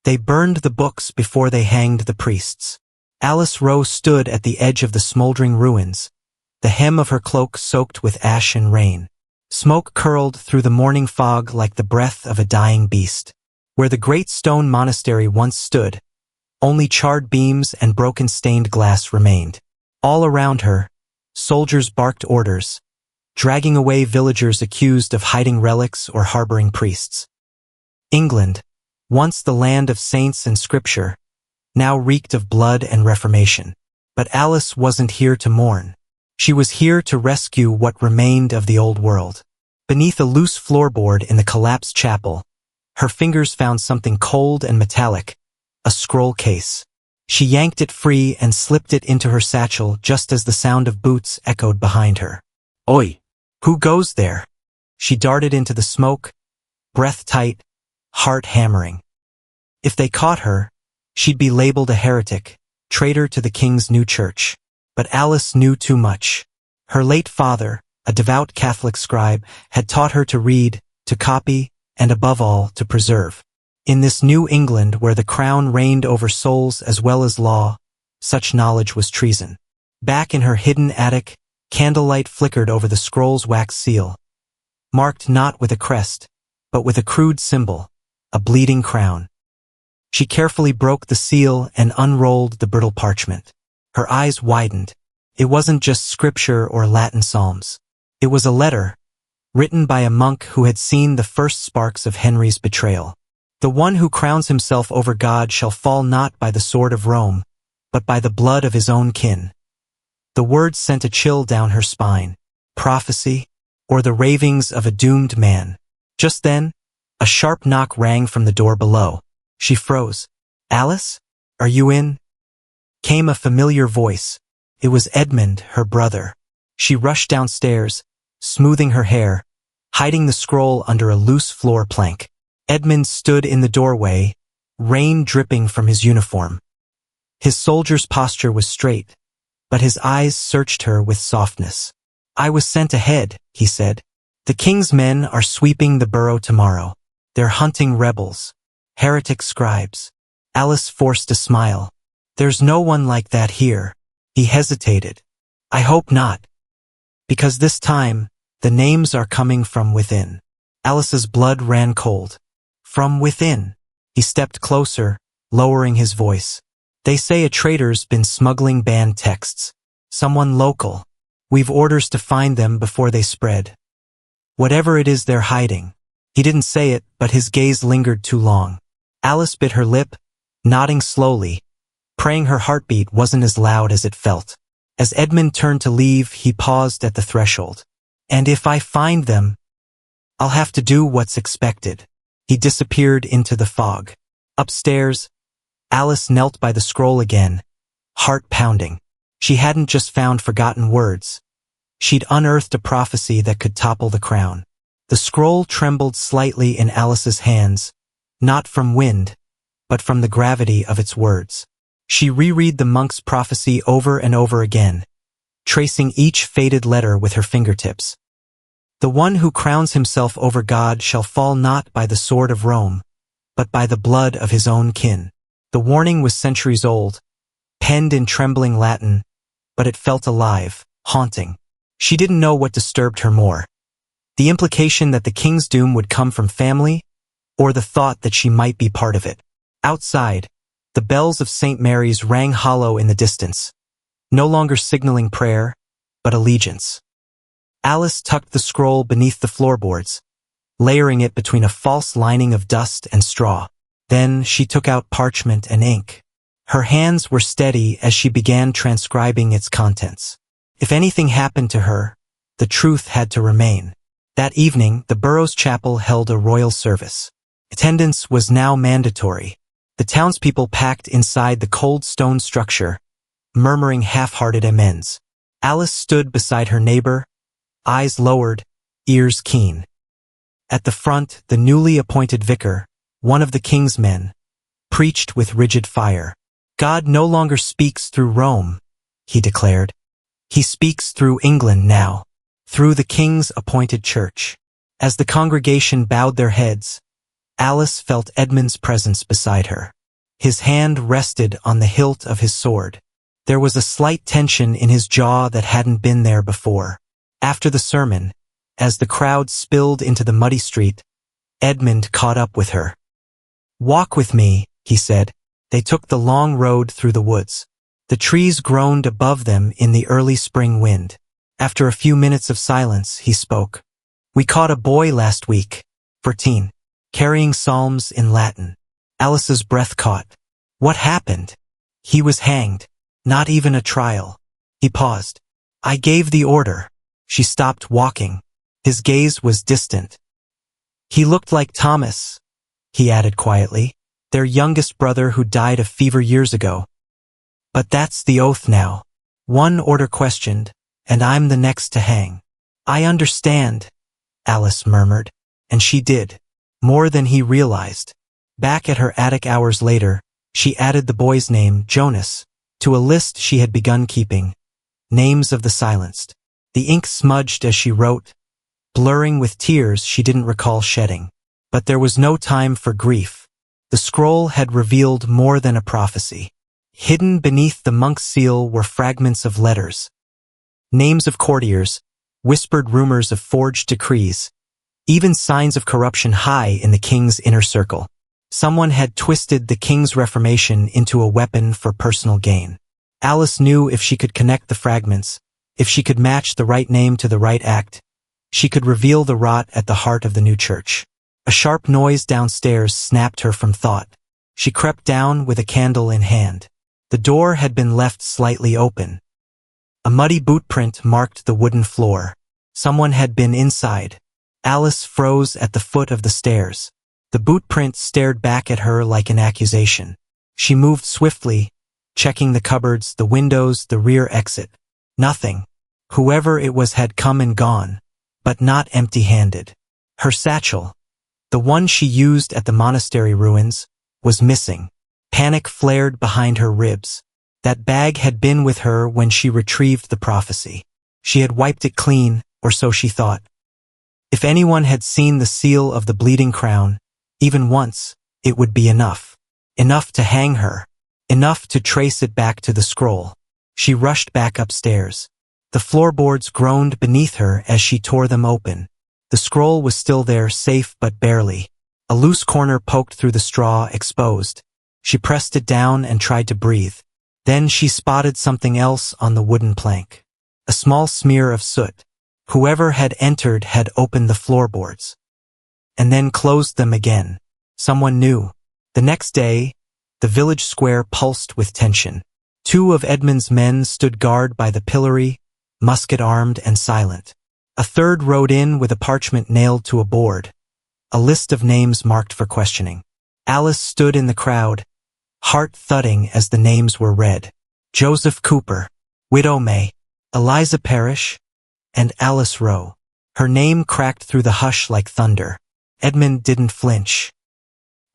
They burned the books before they hanged the priests. Alys Rowe stood at the edge of the smoldering ruins, the hem of her cloak soaked with ash and rain. Smoke curled through the morning fog like the breath of a dying beast. Where the great stone monastery once stood, only charred beams and broken stained glass remained. All around her, soldiers barked orders, dragging away villagers accused of hiding relics or harboring priests. England, once the land of saints and scripture, now reeked of blood and reformation. But Alys wasn't here to mourn. She was here to rescue what remained of the old world. Beneath a loose floorboard in the collapsed chapel, her fingers found something cold and metallic, a scroll case. She yanked it free and slipped it into her satchel just as the sound of boots echoed behind her. "Oi! Who goes there?" She darted into the smoke, breath tight, heart hammering. If they caught her, she'd be labeled a heretic, traitor to the king's new church. But Alys knew too much. Her late father, a devout Catholic scribe, had taught her to read, to copy, and above all, to preserve. In this New England where the crown reigned over souls as well as law, such knowledge was treason. Back in her hidden attic, candlelight flickered over the scroll's wax seal, marked not with a crest, but with a crude symbol, a bleeding crown. She carefully broke the seal and unrolled the brittle parchment. Her eyes widened. It wasn't just scripture or Latin psalms. It was a letter, written by a monk who had seen the first sparks of Henry's betrayal. "The one who crowns himself over God shall fall not by the sword of Rome, but by the blood of his own kin." The words sent a chill down her spine. Prophecy, or the ravings of a doomed man. Just then, a sharp knock rang from the door below. She froze. "Alys? Are you in?" Came a familiar voice. It was Edmund, her brother. She rushed downstairs, smoothing her hair, hiding the scroll under a loose floor plank. Edmund stood in the doorway, rain dripping from his uniform. His soldier's posture was straight, but his eyes searched her with softness. "I was sent ahead," he said. "The king's men are sweeping the borough tomorrow. They're hunting rebels, heretic scribes." Alys forced a smile. "There's no one like that here." He hesitated. "I hope not. Because this time, the names are coming from within." Alys's blood ran cold. "From within." He stepped closer, lowering his voice. "They say a traitor's been smuggling banned texts. Someone local. We've orders to find them before they spread. Whatever it is they're hiding." He didn't say it, but his gaze lingered too long. Alys bit her lip, nodding slowly, praying her heartbeat wasn't as loud as it felt. As Edmund turned to leave, he paused at the threshold. "And if I find them, I'll have to do what's expected." He disappeared into the fog. Upstairs, Alys knelt by the scroll again, heart pounding. She hadn't just found forgotten words. She'd unearthed a prophecy that could topple the crown. The scroll trembled slightly in Alys's hands, not from wind, but from the gravity of its words. She reread the monk's prophecy over and over again, tracing each faded letter with her fingertips. "The one who crowns himself over God shall fall not by the sword of Rome, but by the blood of his own kin." The warning was centuries old, penned in trembling Latin, but it felt alive, haunting. She didn't know what disturbed her more. The implication that the king's doom would come from family, or the thought that she might be part of it. Outside, the bells of St. Mary's rang hollow in the distance, no longer signaling prayer, but allegiance. Alys tucked the scroll beneath the floorboards, layering it between a false lining of dust and straw. Then she took out parchment and ink. Her hands were steady as she began transcribing its contents. If anything happened to her, the truth had to remain. That evening, the borough's chapel held a royal service. Attendance was now mandatory. The townspeople packed inside the cold stone structure, murmuring half-hearted amens. Alys stood beside her neighbor, eyes lowered, ears keen. At the front, the newly appointed vicar, one of the king's men, preached with rigid fire. "God no longer speaks through Rome," he declared. "He speaks through England now, through the king's appointed church." As the congregation bowed their heads, Alys felt Edmund's presence beside her. His hand rested on the hilt of his sword. There was a slight tension in his jaw that hadn't been there before. After the sermon, as the crowd spilled into the muddy street, Edmund caught up with her. "Walk with me," he said. They took the long road through the woods. The trees groaned above them in the early spring wind. After a few minutes of silence, he spoke. "We caught a boy last week, 14, carrying psalms in Latin." Alys's breath caught. "What happened?" "He was hanged. Not even a trial." He paused. "I gave the order." She stopped walking. His gaze was distant. "He looked like Thomas," he added quietly, "their youngest brother who died of fever years ago. But that's the oath now. One order questioned, and I'm the next to hang." "I understand," Alys murmured, and she did, more than he realized. Back at her attic hours later, she added the boy's name, Jonas, to a list she had begun keeping. Names of the silenced. The ink smudged as she wrote, blurring with tears she didn't recall shedding. But there was no time for grief. The scroll had revealed more than a prophecy. Hidden beneath the monk's seal were fragments of letters. Names of courtiers, whispered rumors of forged decrees, even signs of corruption high in the king's inner circle. Someone had twisted the king's reformation into a weapon for personal gain. Alys knew if she could connect the fragments, if she could match the right name to the right act, she could reveal the rot at the heart of the new church. A sharp noise downstairs snapped her from thought. She crept down with a candle in hand. The door had been left slightly open. A muddy boot print marked the wooden floor. Someone had been inside. Alys froze at the foot of the stairs. The boot print stared back at her like an accusation. She moved swiftly, checking the cupboards, the windows, the rear exit. Nothing. Whoever it was had come and gone, but not empty-handed. Her satchel, the one she used at the monastery ruins, was missing. Panic flared behind her ribs. That bag had been with her when she retrieved the prophecy. She had wiped it clean, or so she thought. If anyone had seen the seal of the bleeding crown, even once, it would be enough. Enough to hang her. Enough to trace it back to the scroll. She rushed back upstairs. The floorboards groaned beneath her as she tore them open. The scroll was still there, safe but barely. A loose corner poked through the straw, exposed. She pressed it down and tried to breathe. Then she spotted something else on the wooden plank. A small smear of soot. Whoever had entered had opened the floorboards. And then closed them again. Someone new. The next day, the village square pulsed with tension. 2 of Edmund's men stood guard by the pillory, musket-armed and silent. A third rode in with a parchment nailed to a board. A list of names marked for questioning. Alys stood in the crowd, heart thudding as the names were read. Joseph Cooper, Widow May, Eliza Parrish, and Alys Rowe. Her name cracked through the hush like thunder. Edmund didn't flinch.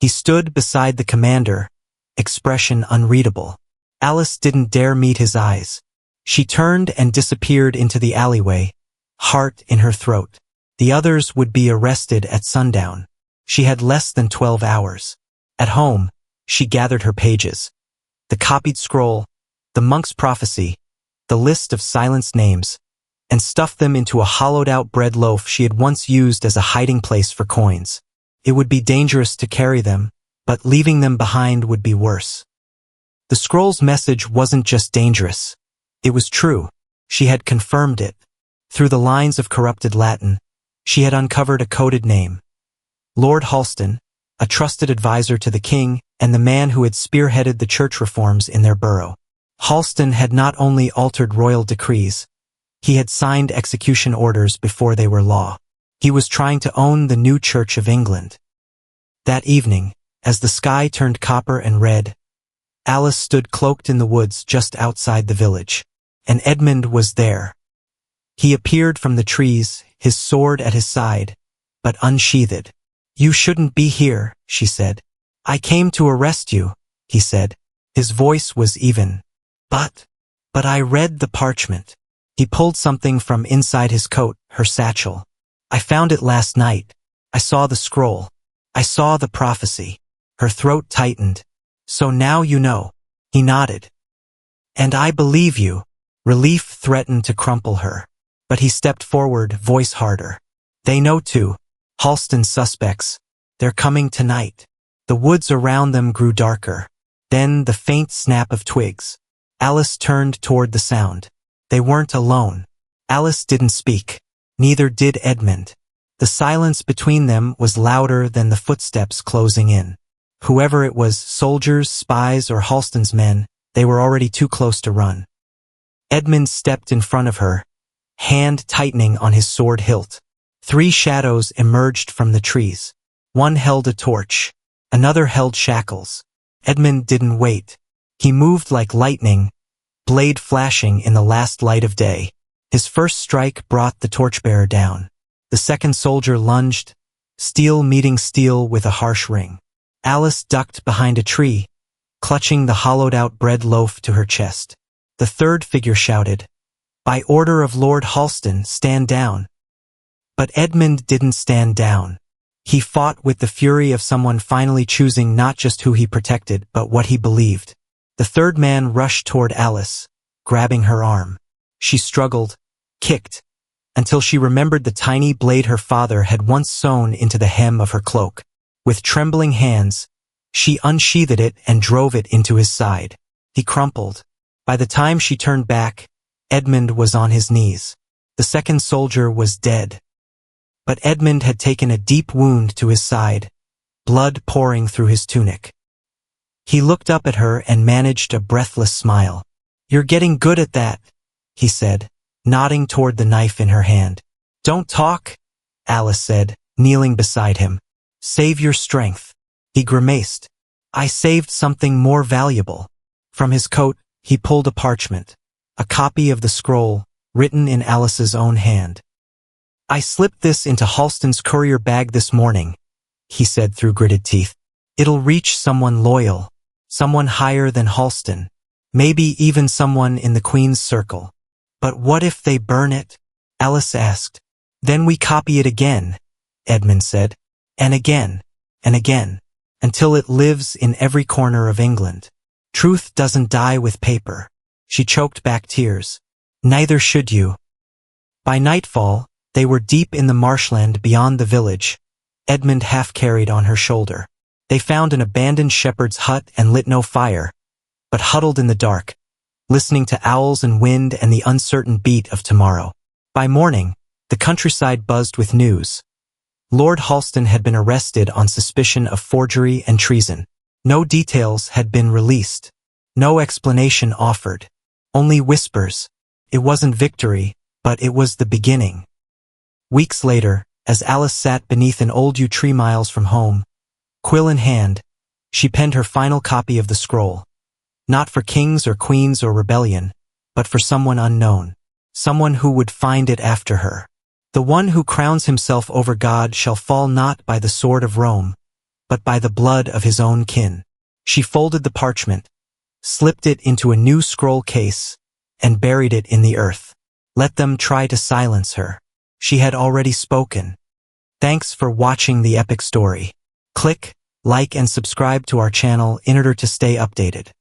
He stood beside the commander, expression unreadable. Alys didn't dare meet his eyes. She turned and disappeared into the alleyway, heart in her throat. The others would be arrested at sundown. She had less than 12 hours. At home, she gathered her pages. The copied scroll, the monk's prophecy, the list of silenced names, and stuffed them into a hollowed-out bread loaf she had once used as a hiding place for coins. It would be dangerous to carry them, but leaving them behind would be worse. The scroll's message wasn't just dangerous. It was true. She had confirmed it. Through the lines of corrupted Latin, she had uncovered a coded name. Lord Halston, a trusted advisor to the king and the man who had spearheaded the church reforms in their borough. Halston had not only altered royal decrees, he had signed execution orders before they were law. He was trying to own the new Church of England. That evening, as the sky turned copper and red, Alys stood cloaked in the woods just outside the village, and Edmund was there. He appeared from the trees, his sword at his side, but unsheathed. "You shouldn't be here," she said. "I came to arrest you," he said. His voice was even. But I read the parchment." He pulled something from inside his coat, her satchel. "I found it last night. I saw the scroll. I saw the prophecy. Her throat tightened. So now you know. He nodded. And I believe you. Relief threatened to crumple her. But he stepped forward, voice harder. They know too. Halston's suspects. They're coming tonight. The woods around them grew darker. Then the faint snap of twigs. Alys turned toward the sound. They weren't alone. Alys didn't speak. Neither did Edmund. The silence between them was louder than the footsteps closing in. Whoever it was, soldiers, spies, or Halston's men, they were already too close to run. Edmund stepped in front of her, hand tightening on his sword hilt. 3 shadows emerged from the trees. One held a torch. Another held shackles. Edmund didn't wait. He moved like lightning, blade flashing in the last light of day. His first strike brought the torchbearer down. The second soldier lunged, steel meeting steel with a harsh ring. Alys ducked behind a tree, clutching the hollowed-out bread loaf to her chest. The third figure shouted, "By order of Lord Halston, stand down." But Edmund didn't stand down. He fought with the fury of someone finally choosing not just who he protected, but what he believed. The third man rushed toward Alys, grabbing her arm. She struggled, kicked, until she remembered the tiny blade her father had once sewn into the hem of her cloak. With trembling hands, she unsheathed it and drove it into his side. He crumpled. By the time she turned back, Edmund was on his knees. The second soldier was dead. But Edmund had taken a deep wound to his side, blood pouring through his tunic. He looked up at her and managed a breathless smile. "You're getting good at that," he said, nodding toward the knife in her hand. "Don't talk," Alys said, kneeling beside him. "Save your strength." He grimaced. "I saved something more valuable." From his coat, he pulled a parchment, a copy of the scroll, written in Alys's own hand. "I slipped this into Halston's courier bag this morning," he said through gritted teeth. "It'll reach someone loyal, someone higher than Halston, maybe even someone in the Queen's circle." "But what if they burn it?" Alys asked. "Then we copy it again," Edmund said, "and again, and again, until it lives in every corner of England. Truth doesn't die with paper." She choked back tears. "Neither should you." By nightfall, they were deep in the marshland beyond the village, Edmund half carried on her shoulder. They found an abandoned shepherd's hut and lit no fire, but huddled in the dark, listening to owls and wind and the uncertain beat of tomorrow. By morning, the countryside buzzed with news. Lord Halston had been arrested on suspicion of forgery and treason. No details had been released. No explanation offered. Only whispers. It wasn't victory, but it was the beginning. Weeks later, as Alys sat beneath an old yew tree miles from home, quill in hand, she penned her final copy of the scroll. Not for kings or queens or rebellion, but for someone unknown. Someone who would find it after her. "The one who crowns himself over God shall fall not by the sword of Rome, but by the blood of his own kin." She folded the parchment, slipped it into a new scroll case, and buried it in the earth. Let them try to silence her. She had already spoken. Thanks for watching the epic story. Click, like, and subscribe to our channel in order to stay updated.